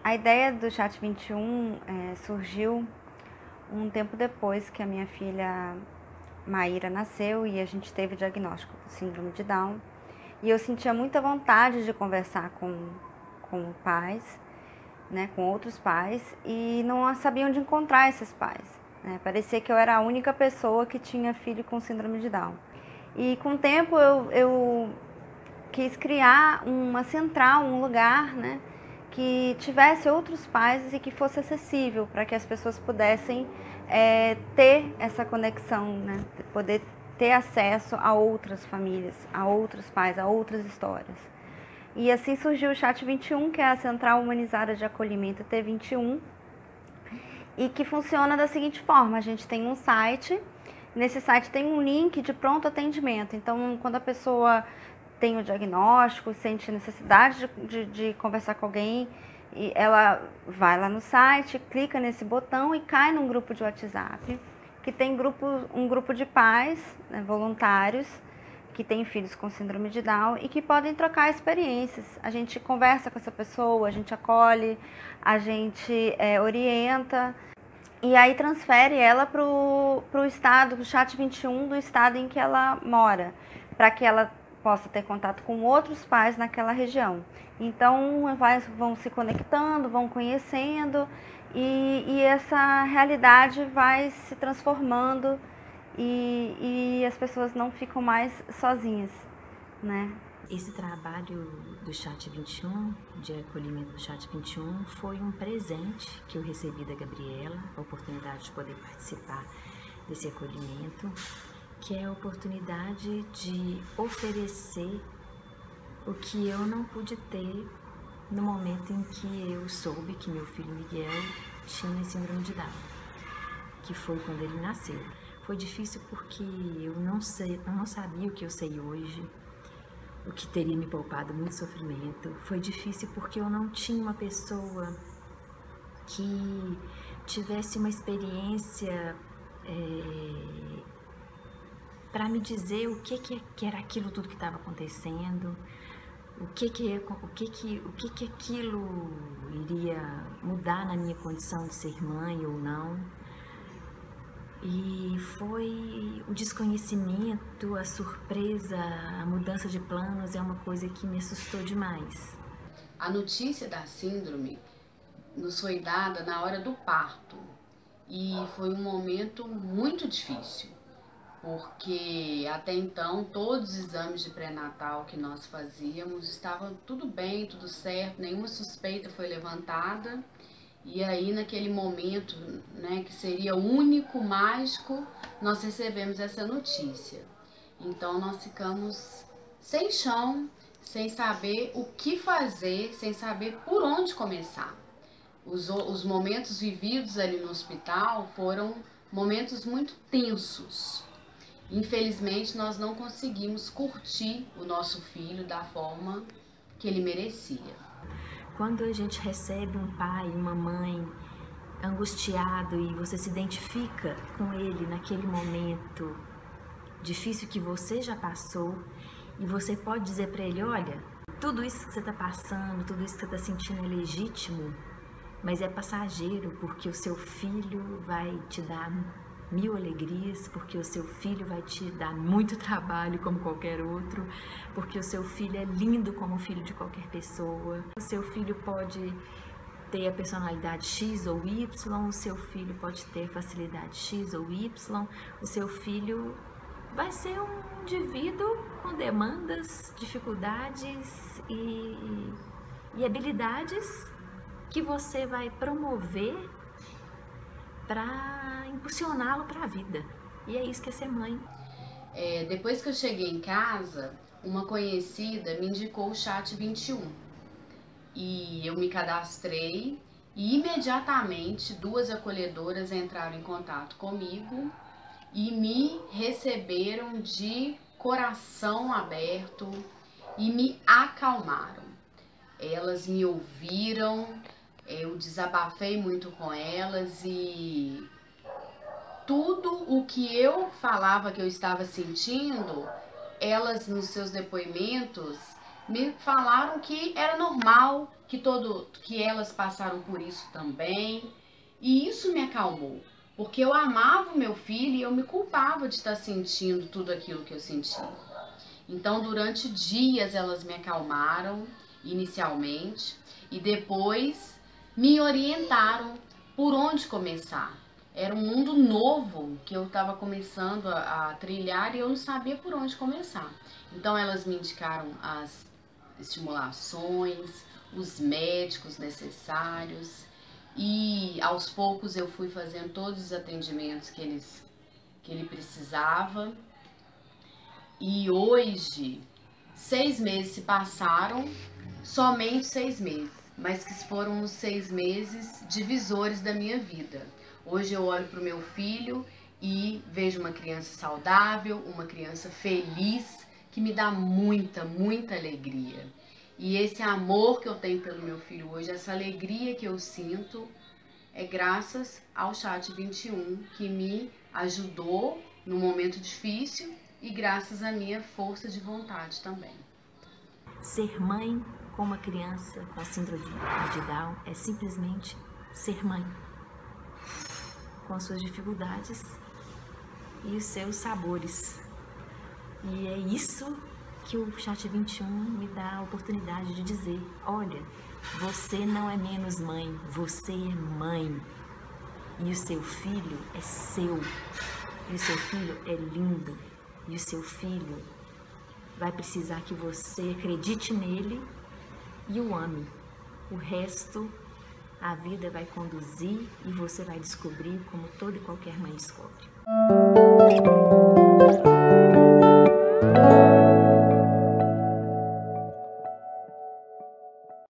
A ideia do Chat21 surgiu um tempo depois que a minha filha Maíra nasceu e a gente teve o diagnóstico de síndrome de Down. E eu sentia muita vontade de conversar com pais, né, com outros pais, e não sabia onde encontrar esses pais, né? Parecia que eu era a única pessoa que tinha filho com síndrome de Down. E com o tempo eu quis criar uma central, um lugar, né, que tivesse outros pais e que fosse acessível para que as pessoas pudessem ter essa conexão, né, poder ter acesso a outras famílias, a outros pais, a outras histórias. E assim surgiu o Chat21, que é a Central Humanizada de Acolhimento T21, e que funciona da seguinte forma: a gente tem um site, nesse site tem um link de pronto atendimento. Então, quando a pessoa tem o diagnóstico, sente necessidade de conversar com alguém, e ela vai lá no site, clica nesse botão e cai num grupo de WhatsApp, que tem um grupo de pais, né, voluntários, que têm filhos com síndrome de Down e que podem trocar experiências. A gente conversa com essa pessoa, a gente acolhe, a gente orienta e aí transfere ela para o estado, pro Chat21 do estado em que ela mora, para que ela possa ter contato com outros pais naquela região. Então vão se conectando, vão conhecendo e essa realidade vai se transformando e as pessoas não ficam mais sozinhas, né? Esse trabalho do Chat21, de acolhimento do Chat21, foi um presente que eu recebi da Gabriela, a oportunidade de poder participar desse acolhimento, que é a oportunidade de oferecer o que eu não pude ter no momento em que eu soube que meu filho Miguel tinha síndrome de Down, que foi quando ele nasceu. Foi difícil porque eu não sabia o que eu sei hoje, o que teria me poupado muito sofrimento. Foi difícil porque eu não tinha uma pessoa que tivesse uma experiência para me dizer o que era aquilo tudo que estava acontecendo, o que aquilo iria mudar na minha condição de ser mãe ou não. E foi o desconhecimento, a surpresa, a mudança de planos é uma coisa que me assustou demais. A notícia da síndrome nos foi dada na hora do parto e foi um momento muito difícil, porque até então todos os exames de pré-natal que nós fazíamos estavam tudo bem, tudo certo, nenhuma suspeita foi levantada. E aí naquele momento, né, que seria único, mágico, nós recebemos essa notícia. Então nós ficamos sem chão, sem saber o que fazer, sem saber por onde começar. Os momentos vividos ali no hospital foram momentos muito tensos. Infelizmente nós não conseguimos curtir o nosso filho da forma que ele merecia. Quando a gente recebe um pai, uma mãe angustiado e você se identifica com ele naquele momento difícil que você já passou e você pode dizer para ele: olha, tudo isso que você está passando, tudo isso que você está sentindo é legítimo, mas é passageiro, porque o seu filho vai te dar 1000 alegrias, porque o seu filho vai te dar muito trabalho como qualquer outro, porque o seu filho é lindo como o filho de qualquer pessoa. O seu filho pode ter a personalidade X ou Y, o seu filho pode ter facilidade X ou Y, o seu filho vai ser um indivíduo com demandas, dificuldades e habilidades que você vai promover para impulsioná-lo para a vida. E é isso que é ser mãe. Depois que eu cheguei em casa, uma conhecida me indicou o Chat21. E eu me cadastrei e imediatamente 2 acolhedoras entraram em contato comigo e me receberam de coração aberto e me acalmaram. Elas me ouviram, eu desabafei muito com elas e tudo o que eu falava que eu estava sentindo, elas nos seus depoimentos me falaram que era normal, que elas passaram por isso também. E isso me acalmou, porque eu amava o meu filho e eu me culpava de estar sentindo tudo aquilo que eu sentia. Então, durante dias elas me acalmaram inicialmente e depois me orientaram por onde começar. Era um mundo novo que eu estava começando a trilhar e eu não sabia por onde começar. Então elas me indicaram as estimulações, os médicos necessários e aos poucos eu fui fazendo todos os atendimentos que ele precisava. E hoje, 6 meses se passaram, somente 6 meses, mas que foram os 6 meses divisores da minha vida. Hoje eu olho para o meu filho e vejo uma criança saudável, uma criança feliz, que me dá muita, muita alegria. E esse amor que eu tenho pelo meu filho hoje, essa alegria que eu sinto, é graças ao Chat 21, que me ajudou num momento difícil e graças à minha força de vontade também. Ser mãe com uma criança com síndrome de Down é simplesmente ser mãe, com as suas dificuldades e os seus sabores. E é isso que o Chat 21 me dá a oportunidade de dizer: olha, você não é menos mãe, você é mãe. E o seu filho é seu. E o seu filho é lindo. E o seu filho vai precisar que você acredite nele e o ame. O resto, a vida vai conduzir e você vai descobrir como toda e qualquer mãe descobre.